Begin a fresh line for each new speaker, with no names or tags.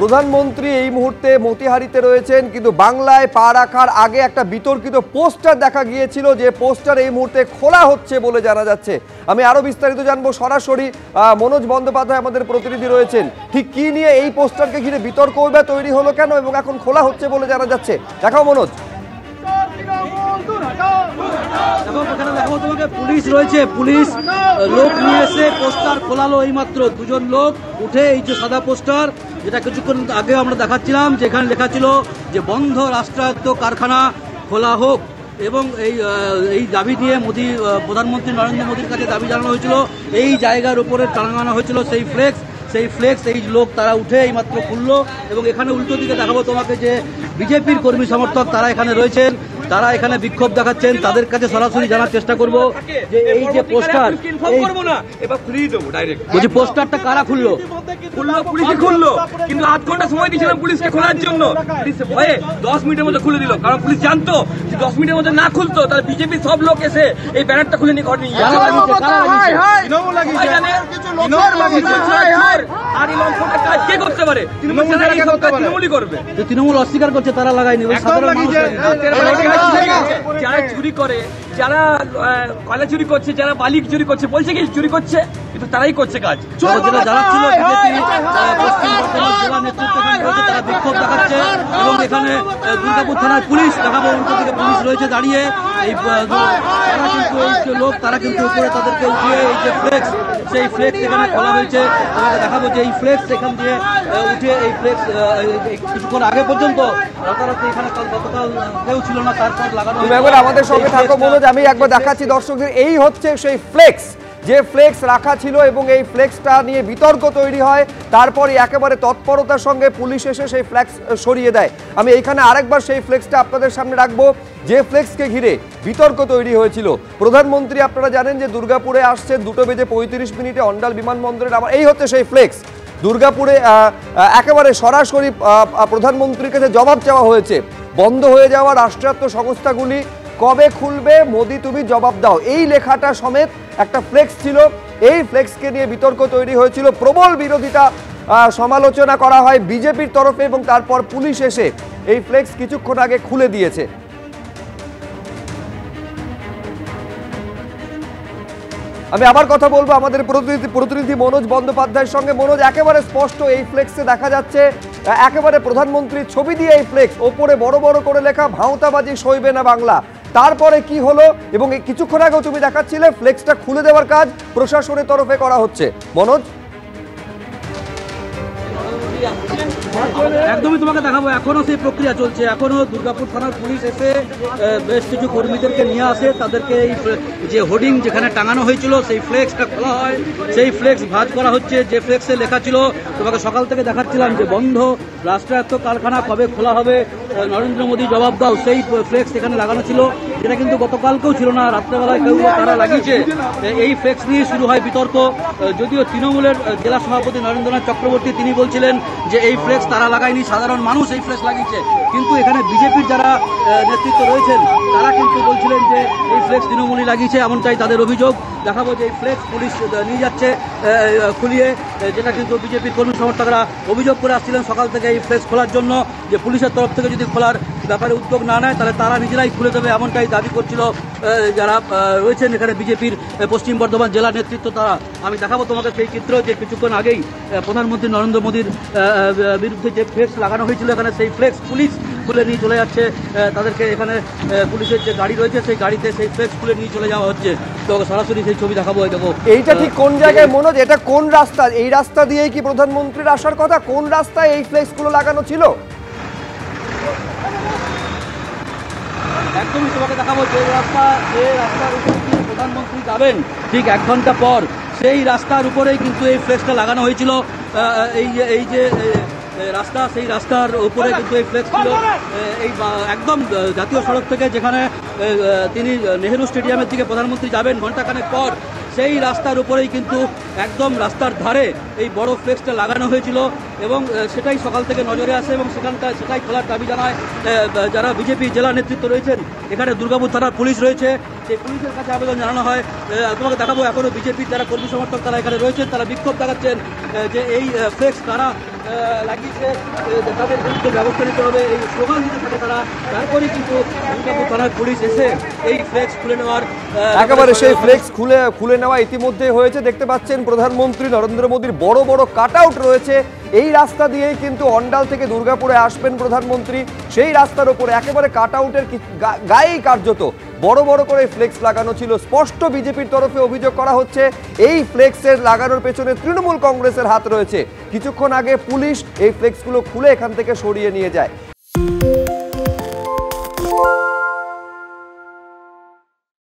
প্রধানমন্ত্রী এই মুহূর্তে মতিহারিতে রয়েছেন, কিন্তু বাংলায় পা রাখার আগে একটা বিতর্কিত পোস্টার দেখা গিয়েছিল, যে পোস্টার এই মুহূর্তে খোলা হচ্ছে বলে জানা যাচ্ছে। আমি আরো বিস্তারিত জানবো, সরাসরি মনোজ বন্দ্যোপাধ্যায় আমাদের প্রতিনিধি রয়েছেন। ঠিক কি নিয়ে এই পোস্টারকে ঘিরে বিতর্ক তৈরি হলো কেন এবং এখন খোলা হচ্ছে বলে জানা যাচ্ছে, দেখাও মনোজ।
পুলিশ রয়েছে, পুলিশ লোক নিয়ে এসে পোস্টার খোলালো এইমাত্র। দুজন লোক উঠে এই যে সাদা পোস্টার, যেটা কিছুক্ষণ আগে আমরা দেখাচ্ছিলাম, যেখানে লেখা ছিল যে বন্ধ রাষ্ট্রায়ত্ত কারখানা খোলা হোক, এবং এই দাবি নিয়ে প্রধানমন্ত্রী নরেন্দ্র মোদীর কাছে দাবি জানানো হয়েছিল। এই জায়গার উপরে টাঙানো হয়েছিল সেই ফ্লেক্স এই লোক তারা উঠে এই মাত্র খুললো। এবং এখানে উল্টো দিকে দেখাবো তোমাকে যে বিজেপির কর্মী সমর্থক তারা এখানে রয়েছেন, তারা এখানে বিক্ষোভ দেখাচ্ছেন। তাদের কাছে সরাসরি জানার চেষ্টা করব যে এই যে পোস্টার, বলছি পোস্টারটা কারা খুললো?
পুলিশে খুললো, কিন্তু আধ ঘন্টা সময় দিয়েছিলাম পুলিশকে খোলার জন্য। ভয়ে 10 মিনিটের মধ্যে খুলে দিল, কারণ পুলিশ জানতো যে 10 মিনিটের মধ্যে না খুলতো তাহলে বিজেপি সব লোক এসে এই ব্যানারটা খুলে নিয়ে ঘর নিয়ে আর এই লঙ্ঘনটা কাজ কে করতে পারে? তৃণমূলই করবে।
তৃণমূল অস্বীকার করছে তারা লাগায়নি,
যারা চুরি করে, যারা কয়লা চুরি করছে, যারা বালি চুরি করছে, বলছে কি চুরি করছে, কিন্তু তারাই করছে কাজ।
যারা ছিল বিজেপি পশ্চিম বর্ধমান জেলা নেতৃত্ব তারা বিক্ষোভ দেখাচ্ছে। এবং এখানে দুর্গাপুর থানার পুলিশ দেখাবো, উল্টো দিকে পুলিশ রয়েছে দাঁড়িয়ে। এই তারা কিন্তু এই লোক তারা কিন্তু উপরে তাদেরকে উঠিয়ে এই যে ফ্লেক্স, সেই ফ্লেক্স এখানে খোলা হয়েছে। তোমাকে দেখাবো যে এই ফ্লেক্স এখান দিয়ে উঠে এই ফ্লেক্স কিছুক্ষণ আগে পর্যন্ত রাতারাতি এখানে গতকাল কেউ ছিল না, তারপর লাগানো।
তুমি একবার আমাদের সঙ্গে থাকো মনোজ, আমি একবার দেখাচ্ছি দর্শকদের। এই হচ্ছে সেই ফ্লেক্স, যে ফ্লেক্স রাখা ছিল এবং এই ফ্লেক্সটা নিয়ে বিতর্ক তৈরি হয়। তারপরে একেবারে তৎপরতার সঙ্গে পুলিশ এসে সেই ফ্লেক্স সরিয়ে দেয়। আমি এইখানে আরেকবার সেই ফ্লেক্সটা আপনাদের সামনে রাখবো, যে ফ্লেক্সকে ঘিরে বিতর্ক তৈরি হয়েছিল। প্রধানমন্ত্রী আপনারা জানেন যে দুর্গাপুরে আসছেন 2:35 অন্ডাল বিমানবন্দরের। আমার এই হচ্ছে সেই ফ্লেক্স। দুর্গাপুরে একেবারে সরাসরি প্রধানমন্ত্রীর কাছে জবাব চাওয়া হয়েছে, বন্ধ হয়ে যাওয়া রাষ্ট্রায়ত্ত সংস্থাগুলি কবে খুলবে, মোদি তুমি জবাব দাও, এই লেখাটা সমেত একটা ফ্লেক্স ছিল। এই ফ্লেক্সকে নিয়ে বিতর্ক তৈরি হয়েছিল, প্রবল বিরোধিতা, সমালোচনা করা হয় বিজেপির তরফে, এবং তারপর পুলিশ এসে এই ফ্লেক্স কিছুক্ষণ আগে খুলে দিয়েছে। আমি আবার কথা বলবো আমাদের প্রতিনিধি মনোজ বন্দ্যোপাধ্যায়ের সঙ্গে। মনোজ, একেবারে স্পষ্ট এই ফ্লেক্সে দেখা যাচ্ছে একেবারে প্রধানমন্ত্রীর ছবি দিয়ে এই ফ্লেক্স, ওপরে বড় বড় করে লেখা ভাঁওতাবাজি সইবে না বাংলা। তারপরে কি হলো এবং কিছুক্ষণ আগেও তুমি দেখাচ্ছিলে ফ্লেক্সটা খুলে দেওয়ার কাজ প্রশাসনের তরফে করা হচ্ছে। মনোজ,
একদমই তোমাকে দেখাবো, এখনো সেই প্রক্রিয়া চলছে। এখনো দুর্গাপুর থানার পুলিশ এসে বেশ কিছু কর্মীদেরকে নিয়ে আসে, তাদেরকে এই যে হোর্ডিং যেখানে টাঙানো হয়েছিল সেই ফ্লেক্সটা খোলা হয়, সেই ফ্লেক্স ভাঁজ করা হচ্ছে। যে ফ্লেক্সে লেখা ছিল, তোমাকে সকাল থেকে দেখাচ্ছিলাম যে বন্ধ রাষ্ট্রায়ত্ত কারখানা কবে খোলা হবে, নরেন্দ্র মোদী জবাব দাও, সেই ফ্লেক্স এখানে লাগানো ছিল, যেটা কিন্তু গতকালকেও ছিল না, রাত্রেবেলায় কেউ তারা লাগিয়েছে। এই ফ্লেক্স নিয়ে শুরু হয় বিতর্ক। যদিও তৃণমূলের জেলা সভাপতি নরেন্দ্রনাথ চক্রবর্তী তিনি বলছিলেন যে এই ফ্লেক্স তারা লাগায়নি, সাধারণ মানুষ এই ফ্লেক্স লাগিয়েছে। কিন্তু এখানে বিজেপির যারা নেতৃত্ব রয়েছেন তারা কিন্তু বলছিলেন যে এই ফ্লেক্স তৃণমূলই লাগিয়েছে, এমনটাই তাদের অভিযোগ। দেখাবো যে এই ফ্লেক্স পুলিশ নিয়ে যাচ্ছে খুলিয়ে, যেটা কিন্তু বিজেপির কর্মী সমর্থকরা অভিযোগ করে আসছিলেন সকাল থেকে এই ফ্লেক্স খোলার জন্য, যে পুলিশের তরফ থেকে যদি খোলার ব্যাপারে উদ্যোগ না নেয় তাহলে তারা নিজেরাই খুলে দেবে, এমনটাই দাবি করছিল যারা রয়েছেন এখানে বিজেপির পশ্চিম বর্ধমান জেলা নেতৃত্ব তারা। আমি দেখাবো তোমাকে সেই চিত্র, যে কিছুক্ষণ আগেই প্রধানমন্ত্রী নরেন্দ্র মোদীর বিরুদ্ধে যে ফ্লেক্স লাগানো হয়েছিল, এখানে সেই ফ্লেক্স পুলিশ খুলে নিয়ে চলে যাচ্ছে। তাদেরকে এখানে পুলিশের যে গাড়ি রয়েছে সেই গাড়িতে সেই ফ্লেক্স খুলে নিয়ে চলে যাওয়া হচ্ছে। তো সরাসরি সেই ছবি দেখাবো। দেখো
এইটা ঠিক কোন জায়গায় মনোজ, এটা কোন রাস্তা? এই রাস্তা দিয়েই কি প্রধানমন্ত্রীর আসার কথা? কোন রাস্তায় এই ফ্লেক্সগুলো লাগানো ছিল?
একদমই তোমাকে দেখাবো যে রাস্তার উপরে প্রধানমন্ত্রী যাবেন ঠিক 1 ঘন্টা পর, সেই রাস্তার উপরেই কিন্তু এই ফ্লেক্সটা লাগানো হয়েছিল। এই যে রাস্তা, সেই রাস্তার উপরে কিন্তু এই ফ্লেক্স ছিল। এই একদম জাতীয় সড়ক থেকে যেখানে তিনি নেহেরু স্টেডিয়ামের দিকে প্রধানমন্ত্রী যাবেন ঘন্টাখানেক পর, সেই রাস্তার উপরেই কিন্তু একদম রাস্তার ধারে এই বড় ফ্লেক্সটা লাগানো হয়েছিল। এবং সেটাই সকাল থেকে নজরে আসে এবং সেটাই খোলার দাবি জানায় যারা বিজেপি জেলা নেতৃত্ব রয়েছেন। এখানে দুর্গাপুর থানার পুলিশ রয়েছে, সেই পুলিশের কাছে আবেদন জানানো হয়। তোমাকে দেখাবো এখনও বিজেপির যারা কর্মী সমর্থক তারা এখানে রয়েছেন, তারা বিক্ষোভ দেখাচ্ছেন যে এই ফ্লেক্স তারা লাগিয়েছে, তাদের বিরুদ্ধে ব্যবস্থা নিতে হবে এই স্লোগান দিতে থাকে তারা। তারপরে কিন্তু দুর্গাপুর থানার পুলিশ এসে এই ফ্লেক্স খুলে নেওয়ার
একেবারে সেই ফ্লেক্স খুলে নেওয়া ইতিমধ্যে হয়েছে। দেখতে পাচ্ছেন প্রধানমন্ত্রী নরেন্দ্র মোদীর বড় বড় কাট আউট রয়েছে। এই রাস্তা দিয়েই কিন্তু অন্ডাল থেকে দুর্গাপুরে আসবেন প্রধানমন্ত্রী। সেই রাস্তার উপরে একেবারে কাট আউটের গায়েই কার্যত বড় বড় করে ফ্লেক্স লাগানো ছিল। স্পষ্ট বিজেপির তরফে অভিযোগ করা হচ্ছে এই ফ্লেক্সের লাগানোর পেছনে তৃণমূল কংগ্রেসের হাত রয়েছে। কিছুক্ষণ আগে পুলিশ এই ফ্লেক্সগুলো খুলে এখান থেকে সরিয়ে নিয়ে যায়।